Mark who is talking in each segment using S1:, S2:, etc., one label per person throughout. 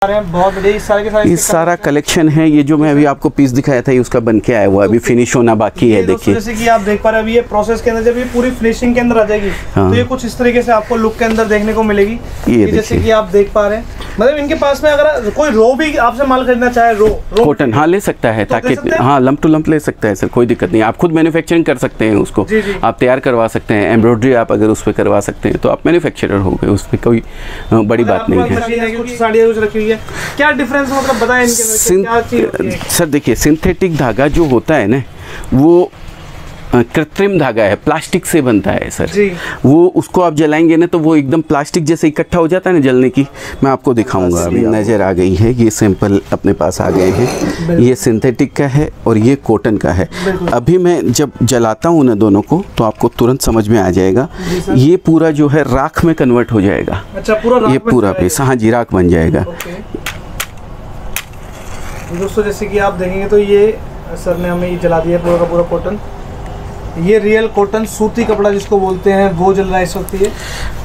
S1: बहुत बढ़िया।
S2: ये सारा कलेक्शन है। ये जो मैं अभी आपको पीस दिखाया था ये उसका बन के आया हुआ, अभी फिनिश होना बाकी है। देखिए
S1: जैसे कि आप देख पा रहे हैं अभी ये प्रोसेस के अंदर जब ये पूरी फिनिशिंग के अंदर आ जाएगी तो ये कुछ इस तरीके से आपको लुक के अंदर देखने को मिलेगी। ये जैसे कि आप देख पा रहे हैं, मतलब इनके पास में अगर कोई रो भी आपसे माल खरीदना चाहे, रो
S2: कॉटन हाँ ले सकता है, ताकि हाँ लंप टू लंप ले सकता है सर, कोई दिक्कत नहीं। आप खुद मैन्युफैक्चरिंग कर सकते हैं उसको, आप तैयार करवा सकते हैं। एम्ब्रॉयडरी आप अगर उस पर करवा सकते हैं तो आप मैन्युफैक्चरर हो गए, उसमें कोई बड़ी बात नहीं है।
S1: साड़ियाँ रखी हुई है, क्या डिफरेंस मतलब बताएं इनके क्या चीज़?
S2: सर देखिए, सिंथेटिक धागा जो होता है ना वो कृत्रिम धागा है, प्लास्टिक से बनता है सर जी। वो उसको आप जलाएंगे ना तो वो एकदम प्लास्टिक जैसे इकट्ठा हो जाता है ना जलने की। मैं आपको दिखाऊंगा, अभी नज़र आ गई है, ये सैंपल अपने पास आ गए हैं। ये सिंथेटिक का है और ये कॉटन का है। अभी मैं जब जलाता हूँ ना दोनों को तो आपको तुरंत समझ में आ जाएगा। ये पूरा जो है राख में कन्वर्ट हो जाएगा।
S1: अच्छा, पूरा
S2: ये पूरा पीस हाँ जी राख बन जाएगा।
S1: दोस्तों जैसे कि आप देखेंगे तो ये सर ने हमें ये जला दिया पूरा का पूरा कॉटन। ये रियल कॉटन सूती कपड़ा जिसको बोलते हैं वो जल रहा है इस वक्त। ये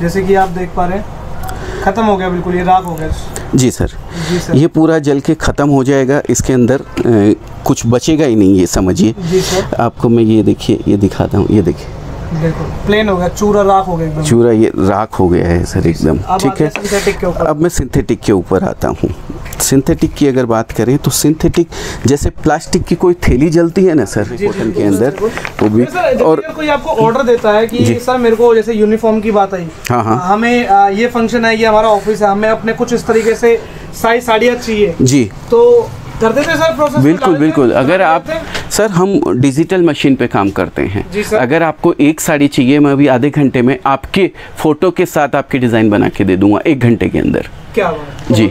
S1: जैसे कि आप देख पा रहे हैं ख़त्म हो गया, बिल्कुल ये राख हो गया।
S2: जी सर, ये पूरा जल के ख़त्म हो जाएगा। इसके अंदर कुछ बचेगा ही नहीं, ये समझिए। आपको मैं ये देखिए ये दिखाता हूँ, ये देखिए
S1: बिल्कुल प्लेन हो गया, चूरा राख हो गया एकदम।
S2: चूरा ये राख हो गया है सर एकदम। ठीक है, अब मैं सिंथेटिक के ऊपर आता हूँ। सिंथेटिक की अगर बात करें तो सिंथेटिक जैसे प्लास्टिक की कोई थैली जलती है ना सर कॉटन के अंदर, वो भी। और
S1: कोई आपको ऑर्डर देता है कि सर मेरे को जैसे यूनिफॉर्म की बात आई, हाँ हमें ये फंक्शन है, ये हमारा ऑफिस है, हमें अपने कुछ इस तरीके से साइज साड़ियाँ चाहिए जी, तो कर देते हैं सर प्रोसेस?
S2: बिल्कुल बिल्कुल। अगर आप सर हम डिजिटल मशीन पे काम करते हैं। अगर आपको एक साड़ी चाहिए, मैं अभी आधे घंटे में आपके फोटो के साथ आपकी डिज़ाइन बना के दे दूंगा 1 घंटे के अंदर।
S1: क्या बात
S2: जी।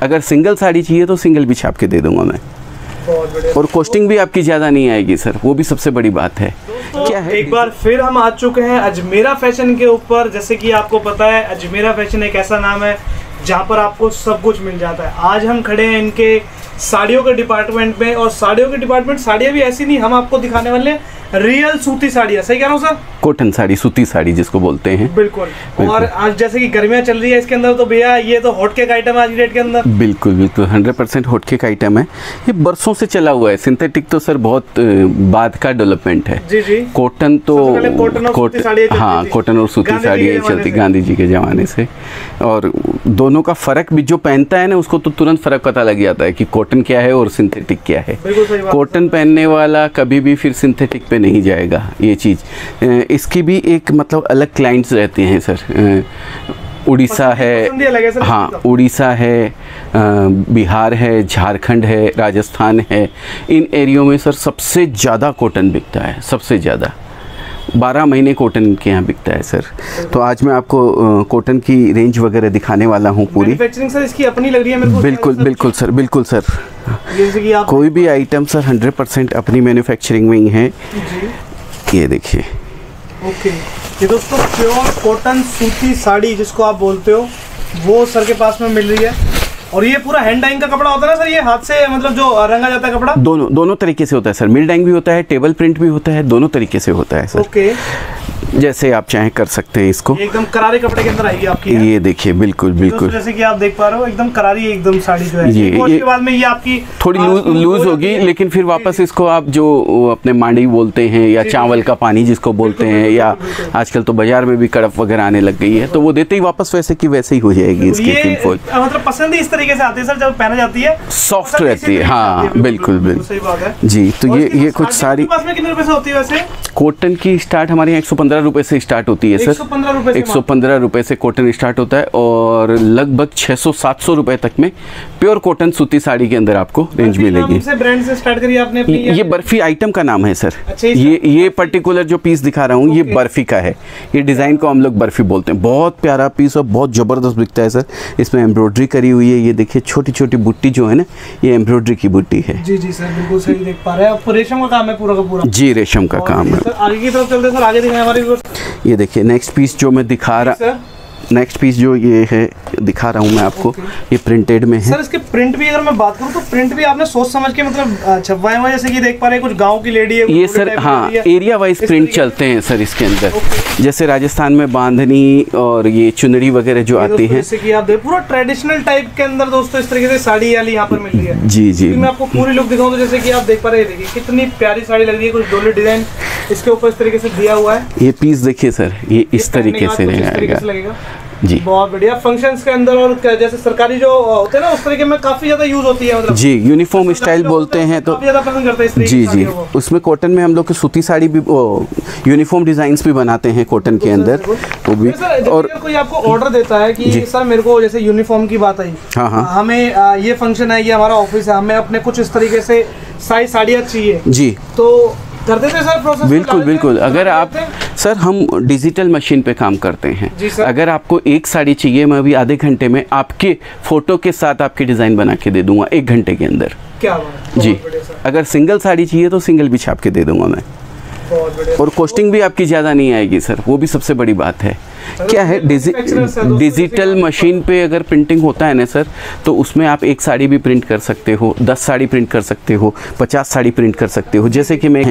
S2: अगर सिंगल साड़ी चाहिए तो सिंगल भी छाप के दे दूंगा मैं, और कॉस्टिंग भी आपकी ज़्यादा नहीं आएगी सर, वो भी सबसे बड़ी बात है।
S1: क्या है, एक बार फिर हम आ चुके हैं अजमेरा फैशन के ऊपर। जैसे कि आपको पता है अजमेरा फैशन एक ऐसा नाम है जहाँ पर आपको सब कुछ मिल जाता है। आज हम खड़े हैं इनके साड़ियों के डिपार्टमेंट में, और साड़ियों के डिपार्टमेंट साड़ियाँ भी ऐसी नहीं, हम आपको दिखाने वाले हैं रियल सूती साड़ियाँ। सही कह रहा हूँ सर?
S2: कॉटन साड़ी, सूती साड़ी जिसको बोलते हैं।
S1: बिल्कुल। और आज जैसे कि गर्मियाँ चल रही है इसके अंदर तो भैया ये तो हॉट केक आइटम है आज की डेट के अंदर।
S2: बिल्कुल बिल्कुल 100% हॉट केक आइटम है। ये बरसों से चला हुआ है। सिंथेटिक तो सर बहुत बाद का डेवलपमेंट है जी जी। कॉटन तो हाँ कॉटन और सूती साड़ियाँ चलती गांधी जी के ज़माने से, और दोनों का फ़र्क भी जो पहनता है ना उसको तो तुरंत फ़र्क पता लग जाता है कि कॉटन क्या है और सिंथेटिक क्या है। कॉटन पहनने वाला कभी भी फिर सिंथेटिक पे नहीं जाएगा। ये चीज़ इसकी भी एक मतलब अलग क्लाइंट्स रहते हैं सर। उड़ीसा है, हाँ उड़ीसा है, बिहार है, झारखंड है, राजस्थान है, इन एरियो में सर सबसे ज़्यादा कॉटन बिकता है, सबसे ज़्यादा 12 महीने कॉटन के यहाँ बिकता है सर। तो आज मैं आपको कॉटन की रेंज वगैरह दिखाने वाला हूँ पूरी।
S1: मैन्युफैक्चरिंग सर इसकी अपनी लग रही है मेरे को।
S2: बिल्कुल बिल्कुल सर, बिल्कुल सर। कोई भी आइटम सर 100% अपनी मैन्युफैक्चरिंग में ही है। ये देखिए
S1: ओके, ये दोस्तों प्योर कॉटन सूती साड़ी जिसको आप बोलते हो वो सर के पास में मिल रही है। और ये पूरा हैंड डाइंग का कपड़ा होता है ना सर, ये हाथ से मतलब जो रंगा जाता है कपड़ा?
S2: दोनों तरीके से होता है सर। मिल डाइंग भी होता है, टेबल प्रिंट भी होता है, दोनों तरीके से होता है सर।
S1: ओके,
S2: जैसे आप चाहें कर सकते हैं इसको।
S1: एकदम करारे कपड़े के अंदर आएगी आपकी।
S2: ये देखिए बिल्कुल बिल्कुल
S1: जैसे कि आप देख पा रहे हो एकदम करारी एकदम साड़ी जो है।
S2: ये
S1: बाद में ये आपकी
S2: थोड़ी लूज होगी, लेकिन फिर वापस इसको आप जो अपने मांडी बोलते हैं या चावल का पानी जिसको बोलते हैं, या आजकल तो बाजार में भी कड़प वगैरह आने लग गई है, तो वो देते ही वापस वैसे की वैसे ही हो जाएगी इसकी फिल।
S1: मतलब पसंद ही इस तरीके से आती है सर, जब पहना जाती है
S2: सॉफ्ट रहती है। हाँ बिल्कुल बिल्कुल सही बात है जी। तो ये कुछ साड़ी
S1: कितने रुपए से होती है वैसे?
S2: कॉटन की स्टार्ट हमारे यहाँ 115 रुपए से स्टार्ट होती है सर। 115 रुपए से कॉटन स्टार्ट होता है, और लगभग 600-700 रुपए तक में प्योर कॉटन सूती साड़ी के अंदर आपको रेंज मिलेगी।
S1: ब्रांड से स्टार्ट करिए आपने अपनी?
S2: ये बर्फी आइटम का नाम है सर। ये पर्टिकुलर जो पीस दिखा रहा हूँ ये बर्फी का है। ये डिज़ाइन को हम लोग बर्फी बोलते हैं। बहुत प्यारा पीस और बहुत ज़बरदस्त बिकता है सर। इसमें एम्ब्रॉयडरी करी हुई है। ये देखिए छोटी छोटी बुट्टी जो है ना, ये एम्ब्रॉयडरी की बुट्टी है।
S1: जी जी सर, बिल्कुल सही देख पा रहे हैं। रेशम का काम है पूरा का पूरा?
S2: जी रेशम का काम है।
S1: आगे की तरफ चलते हैं सर, आगे दिखाएं हमारी।
S2: ये देखिए नेक्स्ट पीस जो मैं दिखा रहा, नेक्स्ट पीस जो ये है दिखा रहा हूँ मैं आपको, ये प्रिंटेड में है
S1: सर। इसके प्रिंट भी अगर मैं बात करूँ तो प्रिंट भी आपने सोच समझ के मतलब छपवाए हुए, जैसे कि देख पा रहे हैं कुछ गांव की लेडी है
S2: ये सर। हाँ, एरिया वाइज प्रिंट चलते हैं सर इसके अंदर। जैसे राजस्थान में बांधनी और ये चुनरी वगैरह जो आती है,
S1: जैसे कि आप देख पूरा ट्रेडिशनल टाइप के अंदर दोस्तों इस तरीके से साड़ी वाली यहाँ पर मिल रही है।
S2: जी जी,
S1: मैं आपको पूरी लुक दिखाऊं तो जैसे कि आप देख पा रहे हैं, देखिए कितनी प्यारी साड़ी लग रही है, कुछ डोली डिजाइन इसके ऊपर इस तरीके से दिया हुआ है।
S2: ये पीस देखिए सर, ये इस तरीके से लगेगा जी,
S1: बहुत बढ़िया। फंक्शंस के अंदर और जैसे सरकारी जो होते हैं ना उस तरीके में काफी ज्यादा यूज होती है, मतलब
S2: जी यूनिफॉर्म स्टाइल बोलते हैं तो
S1: ज्यादा पसंद करते हैं
S2: जी जी। उसमें कॉटन में हम लोग की सूती साड़ी भी यूनिफॉर्म डिजाइन्स भी बनाते हैं कॉटन के अंदर वो भी।
S1: और कोई आपको ऑर्डर देता है कि सर मेरे को जैसे यूनिफॉर्म की बात आई, हाँ हमें ये फंक्शन है, ये हमारा ऑफिस है, हमें अपने कुछ इस तरीके से साड़ियाँ चाहिए
S2: जी,
S1: तो कर देते हैं सर प्रोसेस?
S2: बिल्कुल बिल्कुल। अगर आप सर, हम डिजिटल मशीन पे काम करते हैं। अगर आपको एक साड़ी चाहिए, मैं अभी आधे घंटे में आपके फोटो के साथ आपकी डिज़ाइन बना के दे दूंगा 1 घंटे के अंदर।
S1: क्या बात
S2: जी। अगर सिंगल साड़ी चाहिए तो सिंगल भी छाप के दे दूंगा मैं, और कॉस्टिंग भी आपकी ज़्यादा नहीं आएगी सर, वो भी सबसे बड़ी बात है। क्या है, डिजिटल मशीन पे अगर प्रिंटिंग होता है ना सर, तो उसमें आप एक साड़ी भी प्रिंट कर सकते हो, 10 साड़ी प्रिंट कर सकते हो, 50 साड़ी प्रिंट कर सकते हो, जैसे कि मैं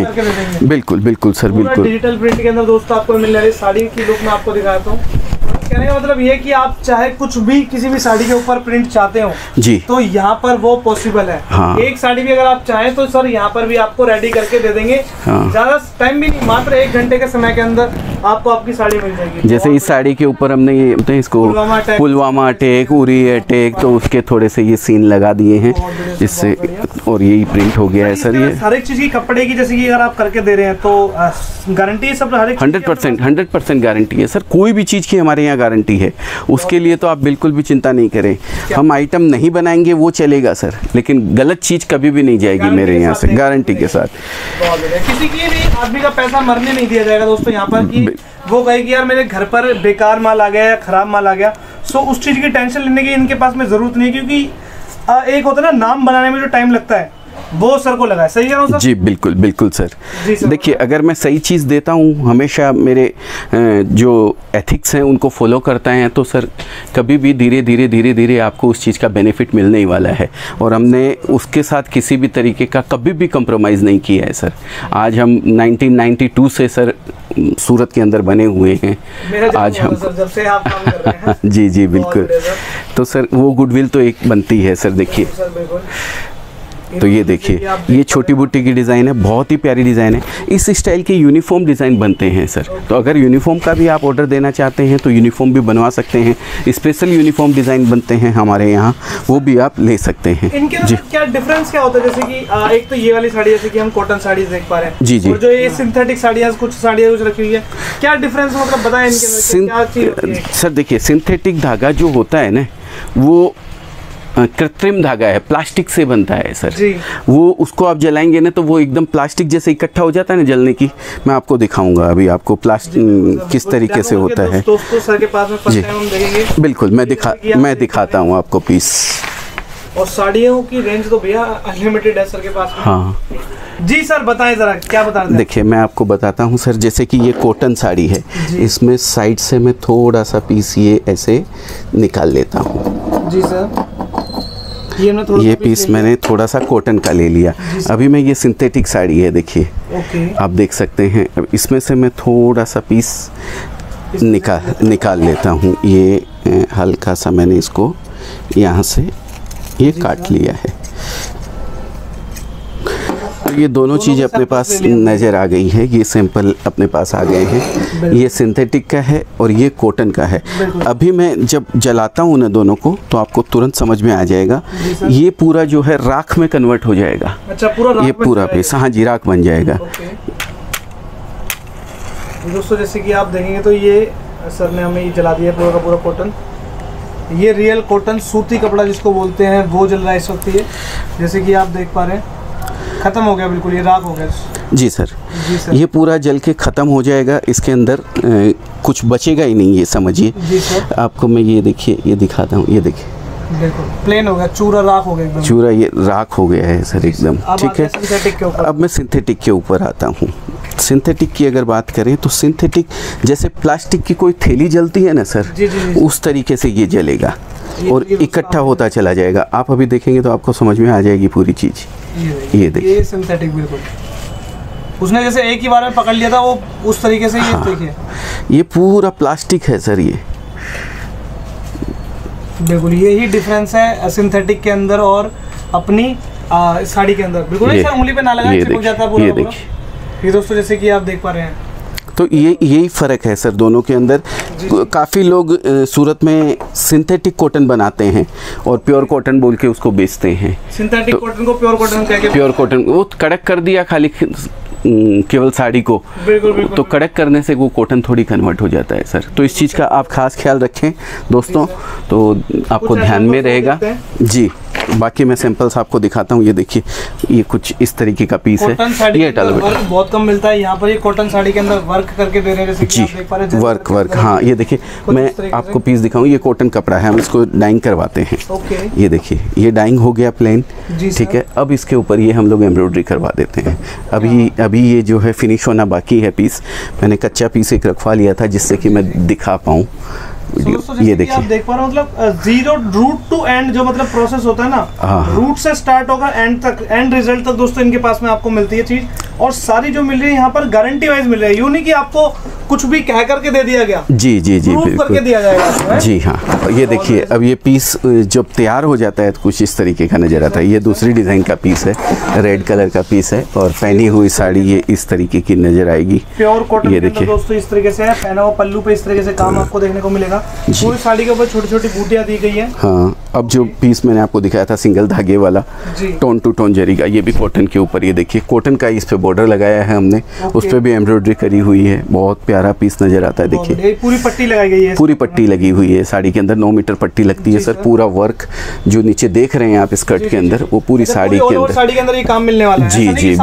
S2: बिल्कुल बिल्कुल सर, बिल्कुल।
S1: डिजिटल प्रिंट के अंदर दोस्तों आपको मिल रही है साड़ी की लुक मैं आपको दिखाता हूँ। कहने का मतलब ये कि आप चाहे कुछ भी किसी भी साड़ी के ऊपर प्रिंट चाहते हो
S2: जी,
S1: तो यहाँ पर वो पॉसिबल है। हाँ। एक साड़ी भी अगर आप चाहें तो सर यहाँ पर भी आपको रेडी करके दे देंगे। हाँ। ज्यादा टाइम भी नहीं, मात्र 1 घंटे के समय के अंदर आपको आपकी साड़ी मिल जाएगी।
S2: जैसे इस साड़ी के ऊपर हमने ये इसको पुलवामा अटैक, उरी अटैक, तो उसके थोड़े से ये सीन लगा दिए हैं जिससे, और यही प्रिंट हो गया है सर। ये
S1: हर एक चीज की कपड़े की जैसे कि अगर आप करके दे रहे हैं तो गारंटी सब, हर एक
S2: 100% गारंटी है सर। कोई भी चीज़ की हमारे यहाँ गारंटी है, उसके लिए तो आप बिल्कुल भी चिंता नहीं करें। हम आइटम नहीं बनाएंगे वो चलेगा सर, लेकिन गलत चीज़ कभी भी नहीं जाएगी मेरे यहाँ से, गारंटी के साथ।
S1: किसी की भी आदमी का पैसा मरने नहीं दिया जाएगा दोस्तों यहाँ पर, कि वो कहे कि यार मेरे घर पर बेकार माल आ गया या खराब माल आ गया। सो उस चीज़ की टेंशन लेने की इनके पास में ज़रूरत नहीं है, क्योंकि एक होता है ना, नाम बनाने में जो टाइम लगता है वो सर को लगा है। सही है सर? जी
S2: बिल्कुल बिल्कुल सर। देखिए, अगर मैं सही चीज़ देता हूँ, हमेशा मेरे जो एथिक्स हैं उनको फॉलो करता है, तो सर कभी भी धीरे धीरे धीरे धीरे आपको उस चीज़ का बेनिफिट मिलने ही वाला है। और हमने उसके साथ किसी भी तरीके का कभी भी कंप्रोमाइज़ नहीं किया है सर। आज हम 1992 से सर सूरत के अंदर बने हुए हैं। आज हम
S1: जब से आप काम कर रहे हैं।
S2: जी जी बिल्कुल। तो सर वो गुडविल तो एक बनती है सर। देखिए, तो ये देखिए, ये छोटी बूटी की डिज़ाइन है, बहुत ही प्यारी डिज़ाइन है। इस स्टाइल के यूनिफॉर्म डिज़ाइन बनते हैं सर। तो अगर यूनिफॉर्म का भी आप ऑर्डर देना चाहते हैं तो यूनिफॉर्म भी बनवा सकते हैं। स्पेशल यूनिफॉर्म डिज़ाइन बनते हैं हमारे यहाँ, वो भी आप ले सकते हैं।
S1: इनके जी, क्या डिफरेंस क्या होता है? जैसे कि एक तो ये वाली साड़ी, जैसे कि हम कॉटन साड़ी देख पा रहे हैं जी जी, और जो ये सिंथेटिक साड़ियाँ, कुछ साड़ियाँ कुछ रखी हुई है, क्या डिफरेंस मतलब बताएं इनके?
S2: सर देखिए, सिंथेटिक धागा जो होता है ना, वो कृत्रिम धागा है, प्लास्टिक से बनता है सर जी। वो उसको आप जलाएंगे ना तो वो एकदम प्लास्टिक जैसे इकट्ठा हो जाता है ना जलने की। मैं आपको दिखाऊंगा अभी आपको प्लास्टिक किस तरीके से होता है
S1: सर के पास में जी। हम देखेंगे
S2: बिल्कुल, मैं दिखाता हूँ आपको पीस।
S1: और साड़ियों की रेंज तो भैया अनलिमिटेड है सर के पास में।
S2: हाँ
S1: जी सर, बताएं जरा क्या बता रहे हैं?
S2: देखिए, मैं आपको बताता हूँ सर। जैसे कि ये कॉटन साड़ी है, इसमें साइड से मैं थोड़ा सा पीस ये ऐसे निकाल लेता हूँ
S1: जी सर।
S2: ये पीस मैंने थोड़ा सा कॉटन का ले लिया। अभी मैं, ये सिंथेटिक साड़ी है, देखिए आप देख सकते हैं। अब इसमें से मैं थोड़ा सा पीस निकाल लेता हूँ। ये हल्का सा मैंने इसको यहाँ से ये काट लिया है। तो ये दोनों चीज़ अपने पास नज़र आ गई है। ये सैंपल अपने पास आ गए हैं। ये सिंथेटिक का है और ये कॉटन का है। अभी मैं जब जलाता हूँ ना दोनों को, तो आपको तुरंत समझ में आ जाएगा। ये पूरा जो है राख में कन्वर्ट हो जाएगा।
S1: अच्छा, पूरा
S2: ये पूरा पीस, हाँ जी, राख बन जाएगा।
S1: दोस्तों, जैसे कि आप देखेंगे तो ये सर ने हमें ये जला दिया पूरा का पूरा कॉटन। ये रियल कॉटन सूती कपड़ा जिसको बोलते हैं वो जल रहा है इस वक्त। ये जैसे कि आप देख पा रहे हैं, खत्म हो गया, बिल्कुल ये राख हो गया
S2: जी सर। जी सर, ये पूरा जल के ख़त्म हो जाएगा। इसके अंदर कुछ बचेगा ही नहीं, ये समझिए जी सर। आपको मैं ये देखिए, ये दिखाता हूँ। ये देखिए,
S1: बिल्कुल प्लेन हो गया, चूरा राख हो गया,
S2: चूरा ये राख हो गया है सर एकदम। ठीक है, अब मैं सिंथेटिक के ऊपर आता हूँ। सिंथेटिक की अगर बात करें तो सिंथेटिक जैसे प्लास्टिक की कोई थैली जलती है ना सर, उस तरीके से ये जलेगा और इकट्ठा होता चला जाएगा। आप अभी देखेंगे तो आपको समझ में आ जाएगी पूरी चीज। ये देखिए,
S1: ये सिंथेटिक बिल्कुल उसने जैसे एक ही बार में पकड़ लिया था वो उस तरीके से। ये देखिए,
S2: ये पूरा प्लास्टिक है सर। ये
S1: बिल्कुल यही डिफरेंस है सिंथेटिक के अंदर और अपनी साड़ी के अंदर। बिल्कुल सर, उंगली पे ना लगा चिपक जाता है पूरा। ये दोस्तों जैसे कि आप देख पा रहे हैं,
S2: तो यही फ़र्क है सर दोनों के अंदर। काफ़ी लोग सूरत में सिंथेटिक कॉटन बनाते हैं और प्योर कॉटन बोल के उसको बेचते हैं।
S1: सिंथेटिक कॉटन को प्योर कॉटन कह के,
S2: प्योर कॉटन वो कड़क कर दिया खाली केवल साड़ी को। बिल्कुल, तो कड़क करने से वो कॉटन थोड़ी कन्वर्ट हो जाता है सर। तो इस चीज़ का आप खास ख्याल रखें दोस्तों, तो आपको ध्यान में रहेगा जी। बाकी मैं सैंपल्स आपको दिखाता हूँ। ये देखिए, ये कुछ इस तरीके का पीस है। ये
S1: वर्क बहुत कम मिलता है यहाँ पर। ये कॉटन साड़ी के अंदर वर्क करके दे रहे हैं जैसे कि आप देख पा रहे हैं।
S2: वर्क हाँ, ये देखिए मैं आपको पीस दिखाऊँ। ये कॉटन कपड़ा है, हम इसको डाइंग करवाते हैं। ये देखिए, ये डाइंग हो गया प्लेन, ठीक है। अब इसके ऊपर ये हम लोग एम्ब्रॉयडरी करवा देते हैं। अभी ये जो है फिनिश होना बाकी है पीस। मैंने कच्चा पीस एक रखवा लिया था जिससे कि मैं दिखा पाऊँ। ये देखिए,
S1: आप देख पा रहे हो, मतलब जीरो रूट टू एंड जो मतलब प्रोसेस होता है ना, रूट से स्टार्ट होगा एंड तक, एंड रिजल्ट तक दोस्तों इनके पास में आपको मिलती है चीज। और सारी जो मिल रही है यहाँ पर गारंटी वाइज मिल रही है। यूं नहीं कि आपको कुछ भी कह करके दे दिया गया।
S2: जी बिल्कुल
S1: करके दिया जाएगा
S2: जी हाँ। ये देखिए, अब ये पीस जब तैयार हो जाता है तो कुछ इस तरीके का नजर आता है। ये दूसरी डिजाइन का पीस है, रेड कलर का पीस है और पहनी हुई साड़ी ये इस तरीके की नजर आएगी।
S1: प्योर कॉटन ये देखिए दोस्तों इस तरीके से है। पहना हुआ पल्लू पे इस तरीके से काम आपको देखने को मिलेगा। पूरी साड़ी के ऊपर छोटी छोटी बूटियां दी गई है।
S2: हाँ, अब जो पीस मैंने आपको दिखाया था सिंगल धागे वाला, टोन टू टोन जरी का, ये भी कॉटन के ऊपर। ये देखिए, कॉटन का इस पे बॉर्डर लगाया है हमने, उस पे भी एम्ब्रॉयडरी करी हुई है। बहुत प्यारा पीस नजर आता है। देखिए,
S1: पूरी पट्टी लगाई गई है।
S2: पूरी पट्टी लगी हुई है साड़ी के अंदर। 9 मीटर पट्टी लगती है सर। पूरा वर्क जो नीचे देख रहे हैं आप स्कर्ट के अंदर, वो पूरी साड़ी के अंदर
S1: ये काम मिलने वाला है।
S2: जी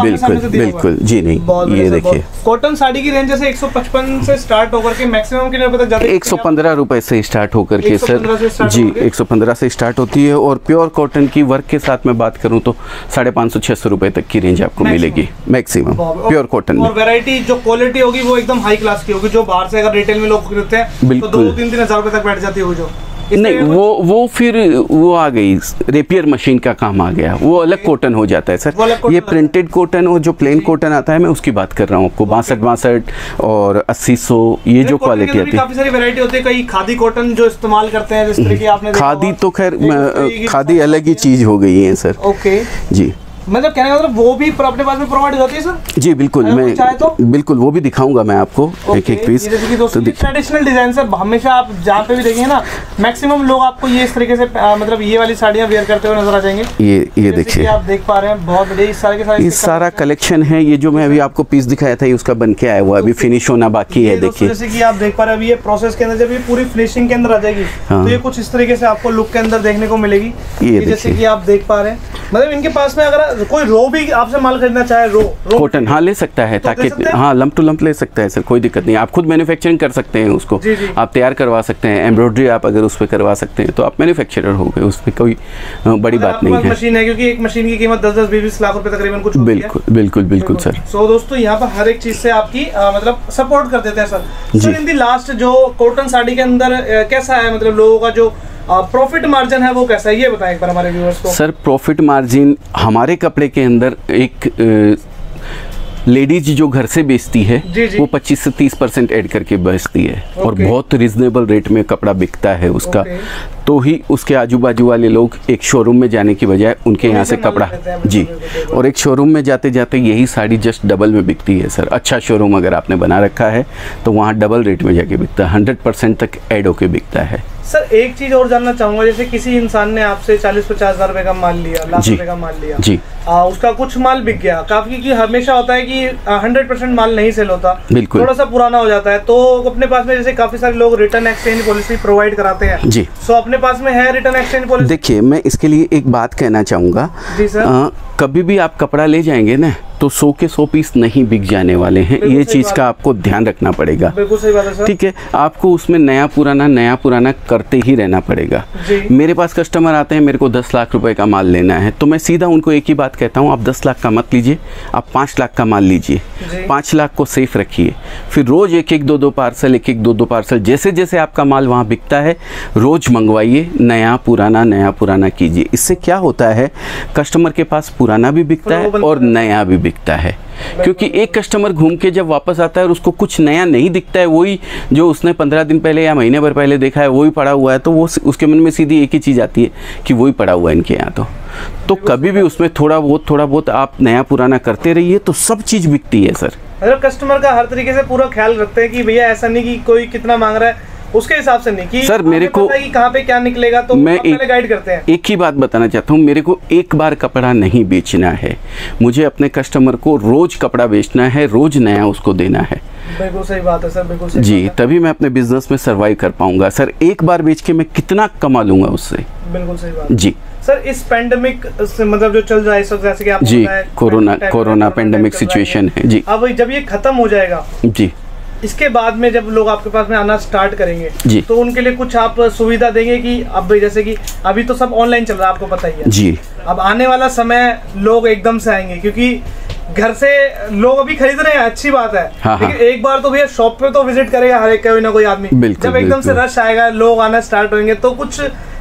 S2: बिल्कुल जी। नहीं, ये देखिए,
S1: कॉटन साड़ी की रेंज जैसे 155 से स्टार्ट होकर के मैक्सिमम कितने रुपए तक जाती है?
S2: 115 रुपए से स्टार्ट होकर के सर जी, 115 से स्टार्ट होती है। और प्योर कॉटन की वर्क के साथ में बात करूं तो 550-600 रुपए तक की रेंज आपको मिलेगी मैक्सिमम प्योर कॉटन में।
S1: और वैरायटी जो क्वालिटी होगी वो एकदम हाई क्लास की होगी। जो बाहर से अगर रिटेल में लोग खरीदते हैं तो 2-3 हज़ार रुपए तक बैठ जाती होगी। जो
S2: नहीं, वो फिर वो आ गई, रेपियर मशीन का काम आ गया, वो अलग कॉटन हो जाता है सर। ये प्रिंटेड कॉटन और जो प्लेन कॉटन आता है मैं उसकी बात कर रहा हूँ आपको। 62 और 80-100 ये जो क्वालिटी आती है।
S1: काफी सारी वैरायटी होती है। कई खादी कॉटन जो इस्तेमाल करते हैं, जिस तरह की आपने
S2: खादी तो खैर खादी अलग ही चीज हो गई है सर।
S1: ओके
S2: जी,
S1: मतलब कहने का मतलब वो भी अपने पास में प्रोवाइड हो जाती है सर? जी
S2: बिल्कुल, मैं चाहे तो बिल्कुल वो भी दिखाऊंगा मैं आपको एक पीस।
S1: तो ट्रेडिशनल डिजाइन सर हमेशा आप जहाँ पे भी देखेंगे ना, मैक्सिमम लोग आपको ये इस तरीके से मतलब ये वाली साड़ियाँ वेयर करते हुए नजर आ जाएंगे। ये देखिए, आप देख पा रहे हैं, बहुत बढ़िया। इस सारे के सारे
S2: ये सारा कलेक्शन है। ये जो मैं अभी आपको पीस दिखाया था, ये उसका बन के आया हुआ, अभी फिनिश होना बाकी है। देखिए,
S1: जैसे कि आप देख पा रहे हैं, अभी ये प्रोसेस के अंदर जब ये पूरी फिनिशिंग के अंदर आ जाएगी तो ये कुछ इस तरीके से आपको लुक के अंदर देखने को मिलेगी। ये जैसे कि आप देख पा रहे हैं, मतलब इनके पास में अगर कोई रो भी आपसे माल खरीदना चाहे, रो
S2: कॉटन हाँ ले सकता है, ताकि हाँ लंप टू लंप ले सकता है सर, कोई दिक्कत नहीं। आप खुद मैन्युफैक्चरिंग कर सकते हैं उसको, आप तैयार करवा सकते हैं। एम्ब्रॉयडरी आप अगर उस पर करवा सकते हैं तो आप मैन्युफैक्चरर हो गए, उस पर कोई बड़ी बात नहीं है।
S1: मशीन है, क्योंकि एक मशीन की कीमत 10-20 लाख रुपए तकरीबन कुछ।
S2: बिल्कुल सर।
S1: सो दोस्तों, यहाँ पर हर एक चीज से आपकी मतलब सपोर्ट कर देते हैं सर। इन दी लास्ट जो कॉटन साड़ी के अंदर कैसा है, मतलब लोगों का जो प्रॉफिट मार्जिन है वो कैसा है, ये बताएं एक बार हमारे व्यूअर्स को।
S2: सर, प्रॉफिट मार्जिन हमारे कपड़े के अंदर एक लेडीज जो घर से बेचती है वो 25 से 30% ऐड करके बेचती है। और बहुत रिजनेबल रेट में कपड़ा बिकता है उसका। तो ही उसके आजू बाजू वाले लोग एक शोरूम में जाने की बजाय उनके यहाँ से कपड़ा जी, और एक शोरूम में जाते जाते यही साड़ी जस्ट डबल में बिकती है सर। अच्छा शोरूम अगर आपने बना रखा है तो वहाँ डबल रेट में जाके बिकता है, 100% तक ऐड होके बिकता है।
S1: सर, एक चीज और जानना चाहूंगा, जैसे किसी इंसान ने आपसे 40-50 हज़ार रुपए का माल लिया, लाख रुपए का माल लिया
S2: जी,
S1: उसका कुछ माल बिक गया, काफी की हमेशा होता है कि 100% माल नहीं सेल होता,
S2: बिल्कुल
S1: थोड़ा सा पुराना हो जाता है, तो अपने पास में जैसे काफी सारे लोग रिटर्न एक्सचेंज पॉलिसी प्रोवाइड कराते हैं
S2: जी।
S1: सो अपने पास में है रिटर्न एक्सचेंज पॉलिसी?
S2: देखिए, मैं इसके लिए एक बात कहना चाहूंगा जी सर। कभी भी आप कपड़ा ले जाएंगे ना तो 100 के 100 पीस नहीं बिक जाने वाले हैं। ये चीज़ का आपको ध्यान रखना पड़ेगा।
S1: बिल्कुल सही बात है सर।
S2: ठीक है, आपको उसमें नया पुराना करते ही रहना पड़ेगा। मेरे पास कस्टमर आते हैं, मेरे को 10 लाख रुपए का माल लेना है, तो मैं सीधा उनको एक ही बात कहता हूँ, आप 10 लाख का मत लीजिए, आप 5 लाख का माल लीजिए, 5 लाख को सेफ रखिए, फिर रोज एक एक दो दो पार्सल जैसे जैसे आपका माल वहाँ बिकता है रोज मंगवाइए, नया पुराना कीजिए। इससे क्या होता है, कस्टमर के पास पुराना भी बिकता है और नया भी बिकता है। क्योंकि एक कस्टमर घूम के जब वापस आता है और उसको कुछ नया नहीं दिखता है, वही जो उसने 15 दिन पहले या महीने भर पहले देखा है वही पड़ा हुआ है, तो वो उसके मन में सीधी एक ही चीज़ आती है कि वही पड़ा हुआ है इनके यहाँ। तो कभी भी उसमें थोड़ा बहुत आप नया पुराना करते रहिए तो सब चीज़ बिकती है सर।
S1: मतलब कस्टमर का हर तरीके से पूरा ख्याल रखते हैं कि भैया ऐसा नहीं कि कोई कितना मांग रहा है उसके हिसाब से नहीं कि
S2: सर मेरे को
S1: कहाँ पे क्या निकलेगा, तो मैं पहले गाइड करते हैं।
S2: एक ही बात बताना चाहता हूँ, मेरे को एक बार कपड़ा नहीं बेचना है, मुझे अपने कस्टमर को रोज कपड़ा बेचना है, रोज नया उसको देना है।
S1: बिल्कुल सही बात है सर, बिल्कुल सही
S2: जी, तभी मैं अपने बिजनेस में सर्वाइव कर पाऊंगा सर। एक बार बेच के मैं कितना कमा लूंगा उससे।
S1: बिल्कुल सही बात
S2: जी
S1: सर। इस पेंडेमिक से मतलब जो चल रहा है इस वक्त, जैसे कि आप
S2: जी कोरोना पेंडेमिक सिचुएशन है जी,
S1: अब जब ये खत्म हो जाएगा जी, इसके बाद में जब लोग आपके पास में आना स्टार्ट करेंगे तो उनके लिए कुछ आप सुविधा देंगे कि अब जैसे कि अभी तो सब ऑनलाइन चल रहा है, आपको पता ही है जी, अब आने वाला समय लोग एकदम से आएंगे क्योंकि घर से लोग अभी खरीद रहे हैं, अच्छी बात है। लेकिन एक बार तो भैया शॉप पे तो विजिट करेगा हर एक कोई ना कोई आदमी। जब एकदम से रश आएगा, लोग आना स्टार्ट होंगे, तो कुछ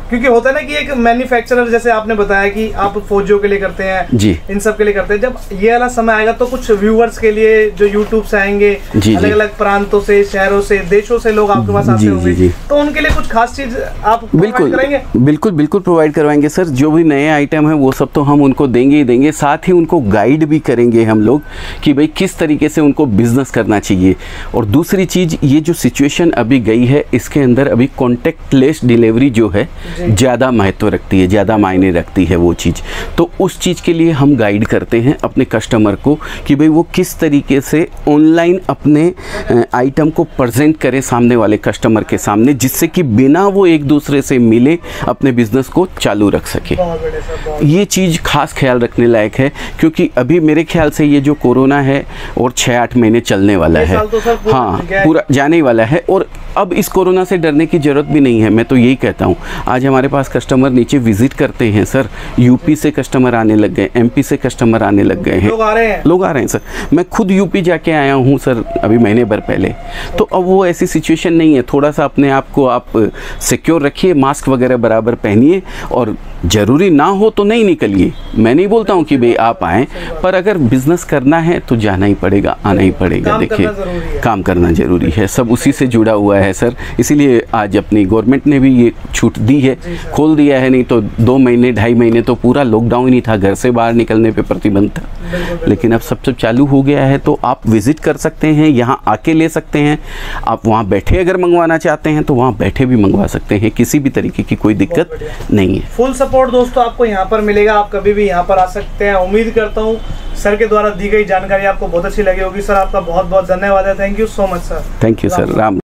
S1: क्योंकि होता है ना कि एक मैन्युफैक्चरर जैसे आपने बताया कि आप फौजियों के लिए करते हैं जी, इन सब के लिए करते हैं, जब ये वाला समय आएगा तो कुछ व्यूअर्स के लिए जो यूट्यूब से आएंगे अलग अलग प्रांतों से, शहरों से, देशों से लोग आपके पास आते होंगे, तो उनके लिए कुछ खास चीज आप
S2: बिल्कुल करेंगे? बिल्कुल प्रोवाइड करवाएंगे सर। जो भी नए आइटम है वो सब तो हम उनको देंगे ही देंगे, साथ ही उनको गाइड भी करेंगे हम लोग कि भाई किस तरीके से उनको बिजनेस करना चाहिए। और दूसरी चीज, ये जो सिचुएशन अभी गई है इसके अंदर अभी कॉन्टेक्टलेस डिलीवरी जो है ज़्यादा महत्व रखती है, ज़्यादा मायने रखती है वो चीज़। तो उस चीज़ के लिए हम गाइड करते हैं अपने कस्टमर को कि भाई वो किस तरीके से ऑनलाइन अपने आइटम को प्रेजेंट करे सामने वाले कस्टमर के सामने, जिससे कि बिना वो एक दूसरे से मिले अपने बिजनेस को चालू रख सके। ये चीज़ खास ख्याल रखने लायक है क्योंकि अभी मेरे ख्याल से ये जो कोरोना है और 6-8 महीने चलने वाला है, हाँ पूरा जाने ही वाला है। और अब इस कोरोना से डरने की ज़रूरत भी नहीं है, मैं तो यही कहता हूँ। आज हमारे पास कस्टमर नीचे विजिट करते हैं सर, यूपी से कस्टमर आने लग गए, एमपी से कस्टमर आने लग गए हैं, लोग आ रहे हैं सर। मैं खुद यूपी जाके आया हूँ सर अभी महीने भर पहले। तो अब वो ऐसी सिचुएशन नहीं है, थोड़ा सा अपने आप को आप सिक्योर रखिए, मास्क वगैरह बराबर पहनिए, और ज़रूरी ना हो तो नहीं निकलिए। मैं नहीं बोलता हूँ कि भाई आप आएँ, पर अगर बिजनेस करना है तो जाना ही पड़ेगा, आना ही पड़ेगा। देखिए काम करना ज़रूरी है, सब उसी से जुड़ा हुआ है सर। इसीलिए आज अपनी गवर्नमेंट ने भी ये छूट दी है, खोल दिया है, नहीं तो 2 महीने 2.5 महीने तो पूरा लॉकडाउन ही था, घर से बाहर निकलने पे प्रतिबंध था। लेकिन अब सब चालू हो गया है, तो आप विजिट कर सकते हैं, यहाँ आके ले सकते हैं। आप वहाँ बैठे अगर मंगवाना चाहते हैं तो वहाँ बैठे भी मंगवा सकते हैं, किसी भी तरीके की कोई दिक्कत नहीं है।
S1: फुल सपोर्ट दोस्तों आपको यहाँ पर मिलेगा, आप कभी भी यहाँ पर आ सकते हैं। उम्मीद करता हूँ सर के द्वारा दी गई जानकारी आपको बहुत अच्छी लगी होगी। सर आपका बहुत बहुत धन्यवाद है। Thank you so much sir.
S2: Thank you sir. Ram